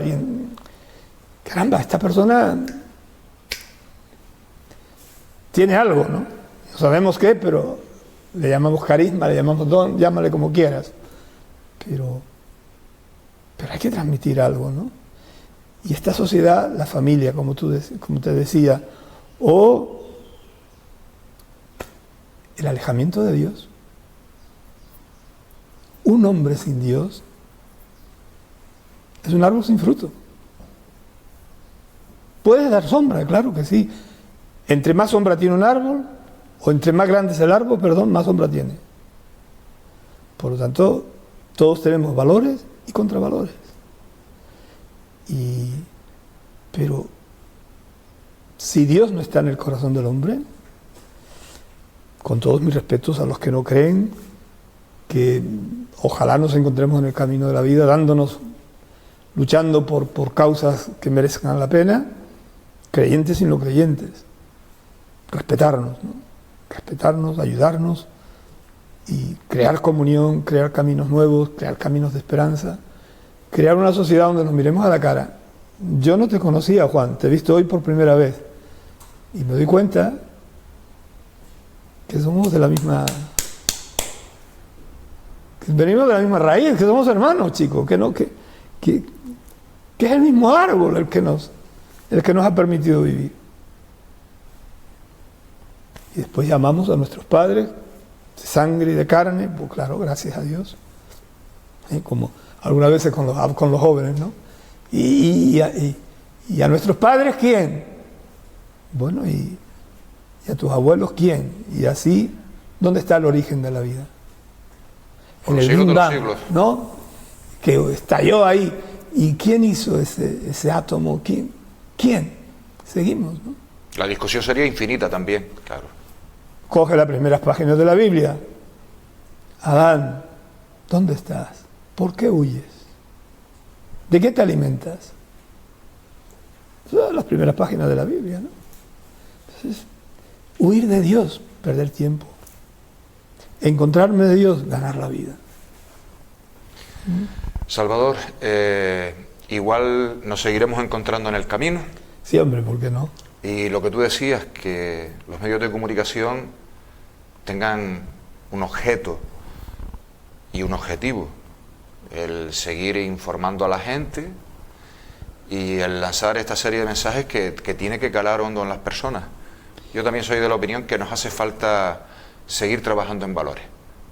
Caramba, esta persona tiene algo, ¿no? No sabemos qué, pero le llamamos carisma, le llamamos don, llámale como quieras. Pero hay que transmitir algo, ¿no? Y esta sociedad, la familia, como te decía, o el alejamiento de Dios. Un hombre sin Dios es un árbol sin fruto. Puede dar sombra, claro que sí. Entre más sombra tiene un árbol, o entre más grande es el árbol, más sombra tiene. Por lo tanto, todos tenemos valores y contravalores. Pero si Dios no está en el corazón del hombre, con todos mis respetos a los que no creen, que ojalá nos encontremos en el camino de la vida, luchando por causas que merezcan la pena, creyentes y no creyentes. Respetarnos, ¿no? Respetarnos, ayudarnos y crear comunión, crear caminos nuevos, crear caminos de esperanza, crear una sociedad donde nos miremos a la cara. Yo no te conocía, Juan, te he visto hoy por primera vez y me doy cuenta que somos de la misma... que venimos de la misma raíz, que somos hermanos, chicos, que es el mismo árbol el que nos ha permitido vivir. Y después llamamos a nuestros padres de sangre y de carne, pues claro, gracias a Dios, como algunas veces con los jóvenes, ¿no? Y a nuestros padres, ¿quién? Bueno, y a tus abuelos, ¿quién? Y así, ¿dónde está el origen de la vida? En el Big Bang, ¿no? Que estalló ahí, ¿y quién hizo ese átomo? ¿Quién? Seguimos, ¿no? La discusión sería infinita también, claro. Coge las primeras páginas de la Biblia. Adán, ¿dónde estás? ¿Por qué huyes? ¿De qué te alimentas? Son las primeras páginas de la Biblia, ¿no? Entonces, huir de Dios, perder tiempo. Encontrarme de Dios, ganar la vida. Salvador, igual nos seguiremos encontrando en el camino. Sí, hombre, ¿por qué no? Y lo que tú decías, que los medios de comunicación tengan un objeto y un objetivo, el seguir informando a la gente y el lanzar esta serie de mensajes que tiene que calar hondo en las personas. Yo también soy de la opinión que nos hace falta seguir trabajando en valores,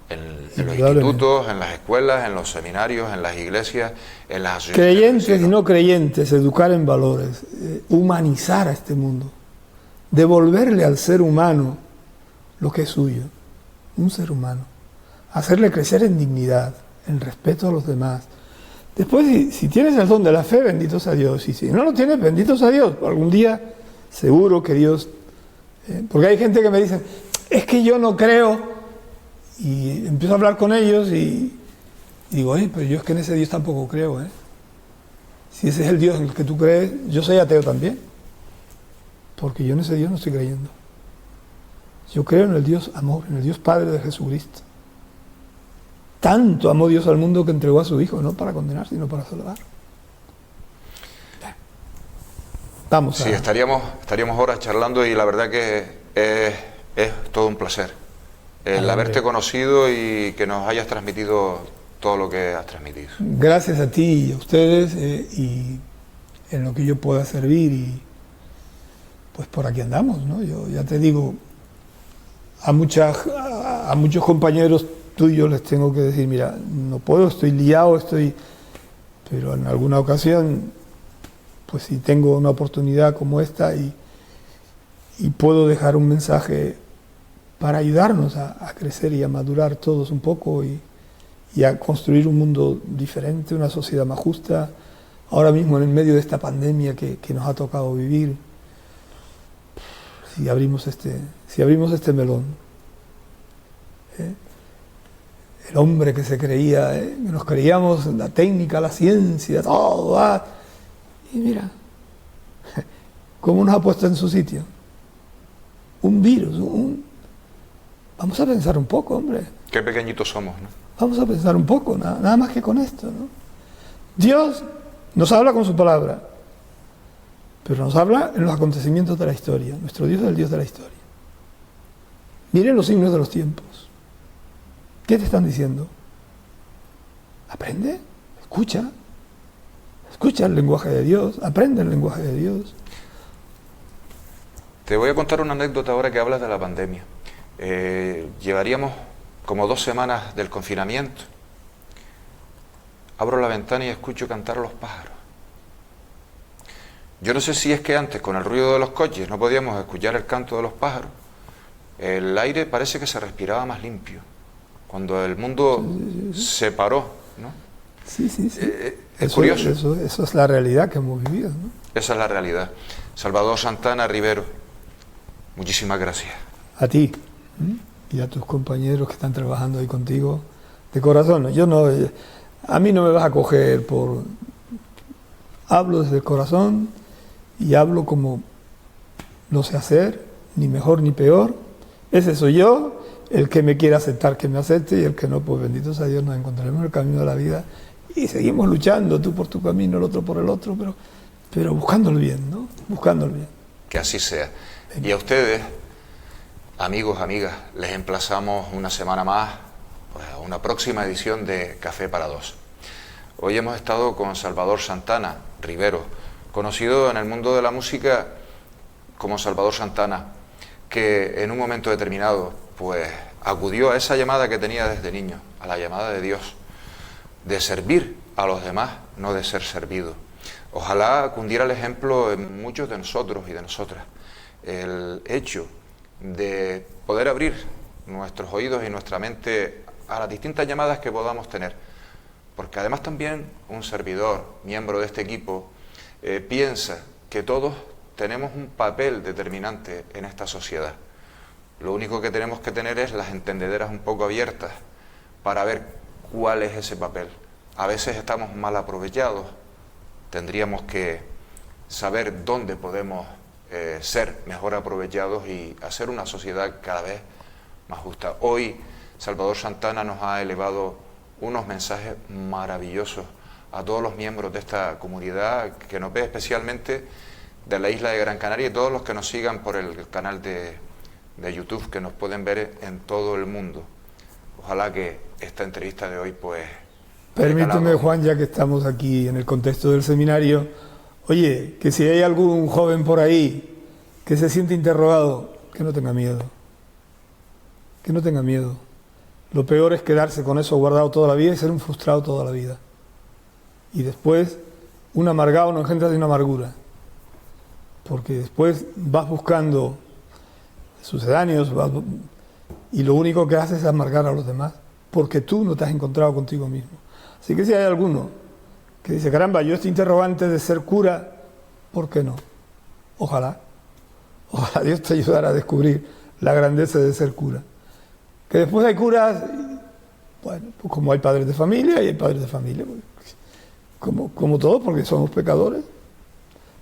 en los institutos, en las escuelas, en los seminarios, en las iglesias, en las asociaciones. Creyentes y no creyentes, educar en valores, humanizar a este mundo, devolverle al ser humano lo que es suyo, un ser humano, hacerle crecer en dignidad, en respeto a los demás. Después, si tienes el don de la fe, bendito sea Dios, y si no lo tienes, bendito sea Dios. Algún día, seguro que Dios... porque hay gente que me dice, es que yo no creo, y empiezo a hablar con ellos y digo, oye, pero yo es que en ese Dios tampoco creo, ¿eh? Si ese es el Dios en el que tú crees, yo soy ateo también, porque yo en ese Dios no estoy creyendo. Yo creo en el Dios amor, en el Dios Padre de Jesucristo. Tanto amó Dios al mundo que entregó a su Hijo, no para condenar, sino para salvar. Vamos sí, estaríamos horas charlando y la verdad que es todo un placer el haberte conocido y que nos hayas transmitido todo lo que has transmitido. Gracias a ti y a ustedes y en lo que yo pueda servir y pues por aquí andamos, ¿no? Yo ya te digo, a muchos compañeros tuyos les tengo que decir, mira, no puedo, estoy liado, pero en alguna ocasión, pues si tengo una oportunidad como esta y puedo dejar un mensaje para ayudarnos a crecer y a madurar todos un poco y a construir un mundo diferente, una sociedad más justa, ahora mismo en el medio de esta pandemia que nos ha tocado vivir, si abrimos este melón, el hombre que se creía, que nos creíamos en la técnica, la ciencia, todo, y mira, cómo nos ha puesto en su sitio. Un virus, vamos a pensar un poco, hombre. Qué pequeñitos somos, ¿no? Vamos a pensar un poco, nada más que con esto, ¿no? Dios nos habla con su palabra, pero nos habla en los acontecimientos de la historia. Nuestro Dios es el Dios de la historia. Miren los signos de los tiempos. ¿Qué te están diciendo? Aprende, escucha el lenguaje de Dios, aprende el lenguaje de Dios. Te voy a contar una anécdota ahora que hablas de la pandemia. Llevaríamos como 2 semanas del confinamiento. Abro la ventana y escucho cantar a los pájaros. Yo no sé si es que antes, con el ruido de los coches, no podíamos escuchar el canto de los pájaros. El aire parece que se respiraba más limpio. Cuando el mundo se paró, ¿no? Sí. Es curioso. Eso es la realidad que hemos vivido, ¿no? Esa es la realidad. Salvador Santana Rivero, muchísimas gracias. A ti y a tus compañeros que están trabajando ahí contigo, de corazón. A mí no me vas a coger por... Hablo desde el corazón y hablo como no sé hacer, ni mejor ni peor. Ese soy yo. El que me quiera aceptar, que me acepte, y el que no, pues bendito sea Dios, nos encontraremos en el camino de la vida y seguimos luchando, tú por tu camino, el otro por el otro, pero buscando el bien, ¿no? Buscando el bien. Que así sea. Y a ustedes, amigos, amigas, les emplazamos una semana más pues, a una próxima edición de Café para Dos. Hoy hemos estado con Salvador Santana Rivero, conocido en el mundo de la música como Salvador Santana, que en un momento determinado pues acudió a esa llamada que tenía desde niño, a la llamada de Dios, de servir a los demás, no de ser servido. Ojalá cundiera el ejemplo en muchos de nosotros y de nosotras, el hecho de poder abrir nuestros oídos y nuestra mente a las distintas llamadas que podamos tener, porque además también un servidor, miembro de este equipo, piensa que todos tenemos un papel determinante en esta sociedad. Lo único que tenemos que tener es las entendederas un poco abiertas para ver cuál es ese papel. A veces estamos mal aprovechados, tendríamos que saber dónde podemos ser mejor aprovechados y hacer una sociedad cada vez más justa. Hoy Salvador Santana nos ha elevado unos mensajes maravillosos a todos los miembros de esta comunidad que nos ve, especialmente de la isla de Gran Canaria, y todos los que nos sigan por el canal de YouTube, que nos pueden ver en todo el mundo. Ojalá que esta entrevista de hoy pues... Permíteme, Juan, ya que estamos aquí en el contexto del seminario, oye, que si hay algún joven por ahí que se siente interrogado, que no tenga miedo. Que no tenga miedo. Lo peor es quedarse con eso guardado toda la vida y ser un frustrado toda la vida. Y después, un amargado no engendra de una amargura. Porque después vas buscando sucedáneos y lo único que haces es amargar a los demás, porque tú no te has encontrado contigo mismo. Así que si hay alguno que dice, caramba, yo estoy interrogante de ser cura, ¿por qué no? Ojalá Dios te ayudara a descubrir la grandeza de ser cura. Que después hay curas, bueno, pues como hay padres de familia, y hay padres de familia, como todos, porque somos pecadores,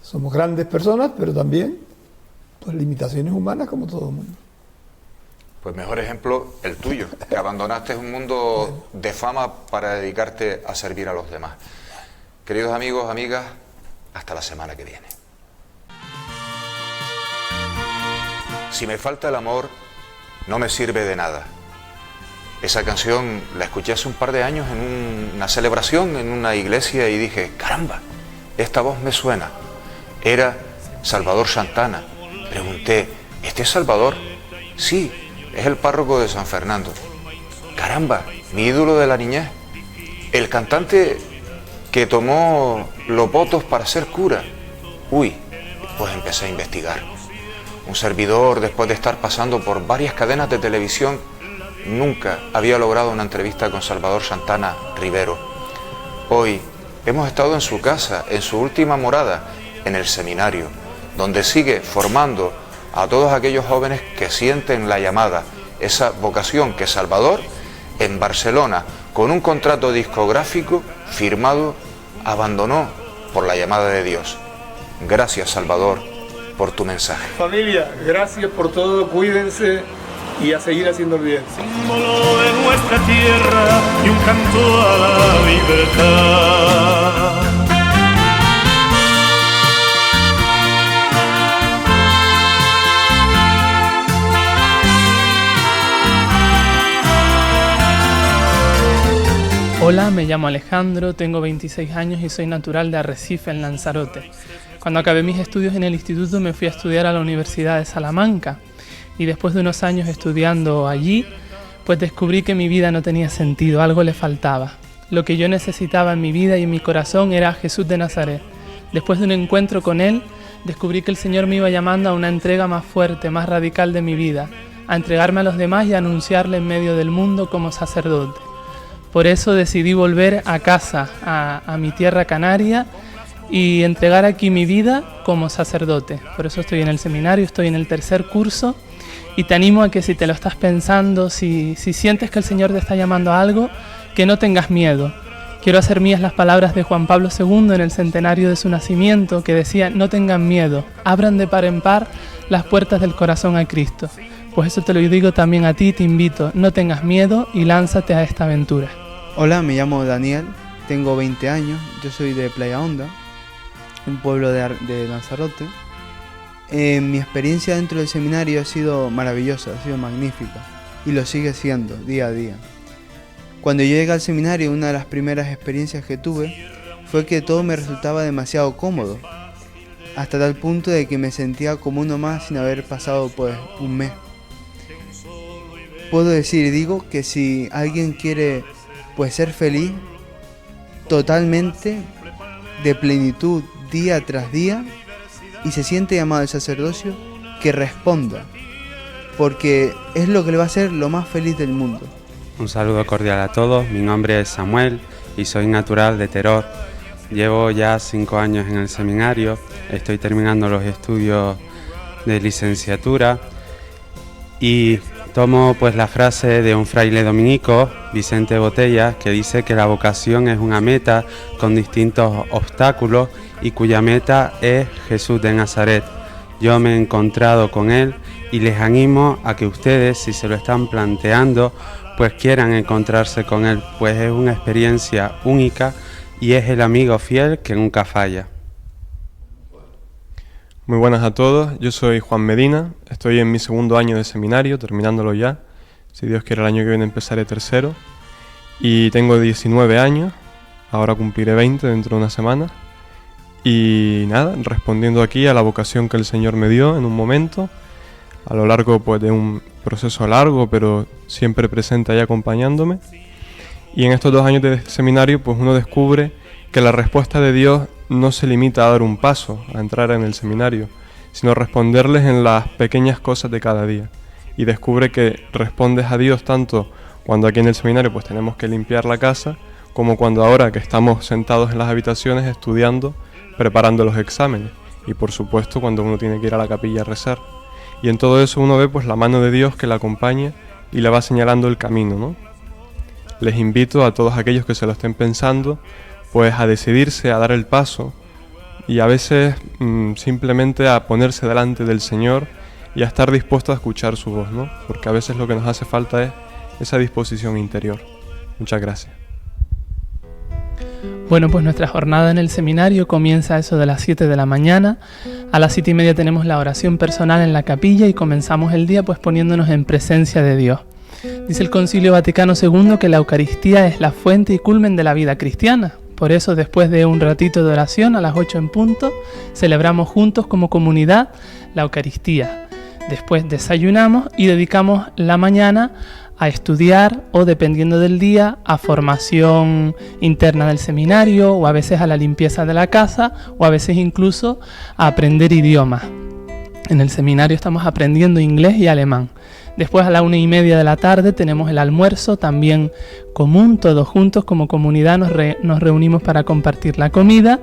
somos grandes personas, pero también pues limitaciones humanas como todo el mundo. Pues mejor ejemplo el tuyo, que abandonaste un mundo de fama para dedicarte a servir a los demás. Queridos amigos, amigas, hasta la semana que viene. Si me falta el amor, no me sirve de nada. Esa canción la escuché hace un par de años en una celebración en una iglesia y dije, caramba, esta voz me suena. Era Salvador Santana. Pregunté, ¿este es Salvador? Sí, es el párroco de San Fernando. Caramba, mi ídolo de la niñez. El cantante que tomó los votos para ser cura. Uy, pues empecé a investigar. Un servidor, después de estar pasando por varias cadenas de televisión, nunca había logrado una entrevista con Salvador Santana Rivero. Hoy hemos estado en su casa, en su última morada, en el seminario, donde sigue formando a todos aquellos jóvenes que sienten la llamada, esa vocación que Salvador, en Barcelona, con un contrato discográfico firmado, abandonó por la llamada de Dios. Gracias, Salvador, por tu mensaje. Familia, gracias por todo, cuídense y a seguir haciendo el bien. Símbolo de nuestra tierra y un canto a la libertad. Hola, me llamo Alejandro, tengo 26 años y soy natural de Arrecife, en Lanzarote. Cuando acabé mis estudios en el instituto me fui a estudiar a la Universidad de Salamanca y después de unos años estudiando allí, pues descubrí que mi vida no tenía sentido, algo le faltaba. Lo que yo necesitaba en mi vida y en mi corazón era a Jesús de Nazaret. Después de un encuentro con Él, descubrí que el Señor me iba llamando a una entrega más fuerte, más radical de mi vida, a entregarme a los demás y a anunciarle en medio del mundo como sacerdote. Por eso decidí volver a casa, a mi tierra canaria, y entregar aquí mi vida como sacerdote. Por eso estoy en el seminario, estoy en el 3er curso, y te animo a que si te lo estás pensando, si sientes que el Señor te está llamando a algo, que no tengas miedo. Quiero hacer mías las palabras de Juan Pablo II en el centenario de su nacimiento, que decía, no tengan miedo, abran de par en par las puertas del corazón a Cristo. Pues eso te lo digo también a ti, te invito, no tengas miedo y lánzate a esta aventura. Hola, me llamo Daniel, tengo 20 años, yo soy de Playa Honda, un pueblo de Lanzarote. Mi experiencia dentro del seminario ha sido maravillosa, ha sido magnífica y lo sigue siendo día a día. Cuando yo llegué al seminario, una de las primeras experiencias que tuve fue que todo me resultaba demasiado cómodo, hasta tal punto de que me sentía como uno más sin haber pasado pues un mes. Puedo decir, digo que si alguien quiere pues ser feliz totalmente, de plenitud, día tras día, y se siente llamado al sacerdocio, que responda, porque es lo que le va a hacer lo más feliz del mundo. Un saludo cordial a todos, mi nombre es Samuel y soy natural de Teror. Llevo ya 5 años en el seminario, estoy terminando los estudios de licenciatura y tomo pues la frase de un fraile dominico, Vicente Botella, que dice que la vocación es una meta con distintos obstáculos y cuya meta es Jesús de Nazaret. Yo me he encontrado con él y les animo a que ustedes, si se lo están planteando, pues quieran encontrarse con él, pues es una experiencia única y es el amigo fiel que nunca falla. Muy buenas a todos, yo soy Juan Medina, estoy en mi 2º año de seminario, terminándolo ya. Si Dios quiere el año que viene empezaré 3º. Y tengo 19 años, ahora cumpliré 20 dentro de una semana. Y nada, respondiendo aquí a la vocación que el Señor me dio en un momento, a lo largo pues de un proceso largo, pero siempre presente ahí acompañándome. Y en estos 2 años de seminario pues uno descubre que la respuesta de Dios no se limita a dar un paso, a entrar en el seminario, sino responderles en las pequeñas cosas de cada día. Y descubre que respondes a Dios tanto cuando aquí en el seminario pues tenemos que limpiar la casa, como cuando ahora que estamos sentados en las habitaciones estudiando, preparando los exámenes, y por supuesto cuando uno tiene que ir a la capilla a rezar. Y en todo eso uno ve pues la mano de Dios que la acompaña y le va señalando el camino, ¿no? Les invito a todos aquellos que se lo estén pensando pues a decidirse a dar el paso y a veces simplemente a ponerse delante del Señor y a estar dispuesto a escuchar su voz, ¿no? Porque a veces lo que nos hace falta es esa disposición interior. Muchas gracias. Bueno, pues nuestra jornada en el seminario comienza a eso de las 7 de la mañana. A las 7:30 tenemos la oración personal en la capilla y comenzamos el día pues poniéndonos en presencia de Dios. Dice el Concilio Vaticano II que la Eucaristía es la fuente y culmen de la vida cristiana. Por eso, después de un ratito de oración, a las 8 en punto, celebramos juntos como comunidad la Eucaristía. Después desayunamos y dedicamos la mañana a estudiar o, dependiendo del día, a formación interna del seminario o a veces a la limpieza de la casa o a veces incluso a aprender idiomas. En el seminario estamos aprendiendo inglés y alemán. Después a la 1:30 de la tarde tenemos el almuerzo también común, todos juntos como comunidad nos reunimos para compartir la comida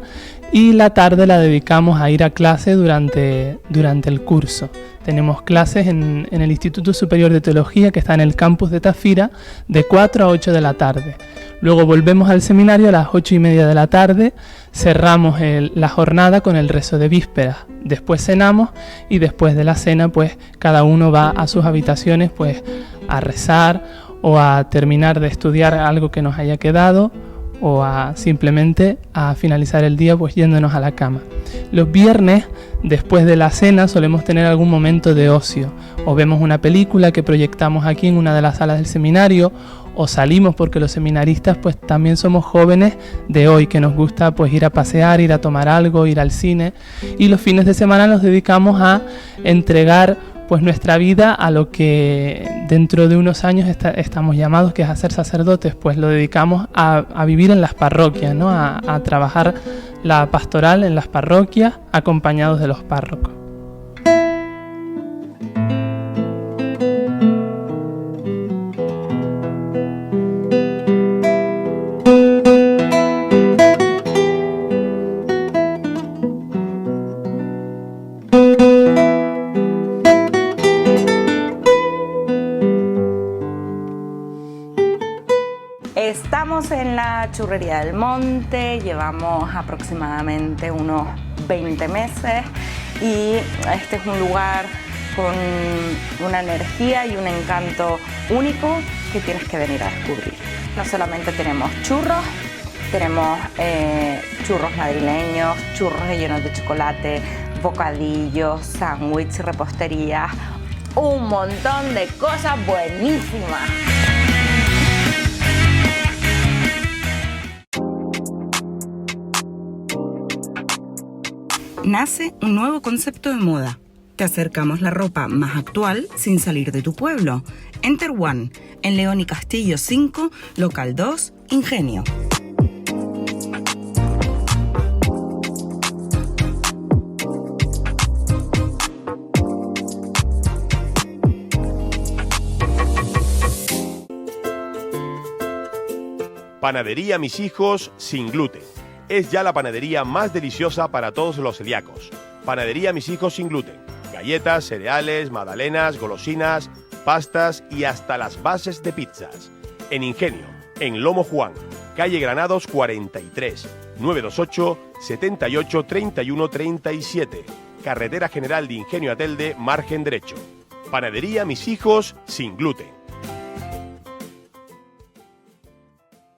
y la tarde la dedicamos a ir a clase durante el curso. Tenemos clases en el Instituto Superior de Teología que está en el campus de Tafira de 4 a 8 de la tarde. Luego volvemos al seminario a las 8:30 de la tarde, cerramos la jornada con el rezo de vísperas. Después cenamos y después de la cena pues cada uno va a sus habitaciones pues a rezar o a terminar de estudiar algo que nos haya quedado o simplemente a finalizar el día pues yéndonos a la cama. Los viernes, después de la cena, solemos tener algún momento de ocio. O vemos una película que proyectamos aquí en una de las salas del seminario, o salimos porque los seminaristas pues también somos jóvenes de hoy, que nos gusta pues ir a pasear, ir a tomar algo, ir al cine. Y los fines de semana nos dedicamos a entregar pues nuestra vida a lo que dentro de unos años estamos llamados, que es a ser sacerdotes. Pues lo dedicamos a vivir en las parroquias, ¿no? A trabajar la pastoral en las parroquias acompañados de los párrocos. Estamos en la Churrería del Monte, llevamos aproximadamente unos 20 meses y este es un lugar con una energía y un encanto único que tienes que venir a descubrir. No solamente tenemos churros madrileños, churros rellenos de chocolate, bocadillos, sándwiches, reposterías, un montón de cosas buenísimas. Nace un nuevo concepto de moda. Te acercamos la ropa más actual sin salir de tu pueblo. Enter One, en León y Castillo 5, local 2, Ingenio. Panadería Mis Hijos sin gluten. Es ya la panadería más deliciosa para todos los celíacos. Panadería Mis Hijos sin gluten. Galletas, cereales, magdalenas, golosinas, pastas y hasta las bases de pizzas. En Ingenio, en Lomo Juan, calle Granados 43, 928 78 31 37. Carretera General de Ingenio a Telde, margen derecho. Panadería Mis Hijos sin gluten.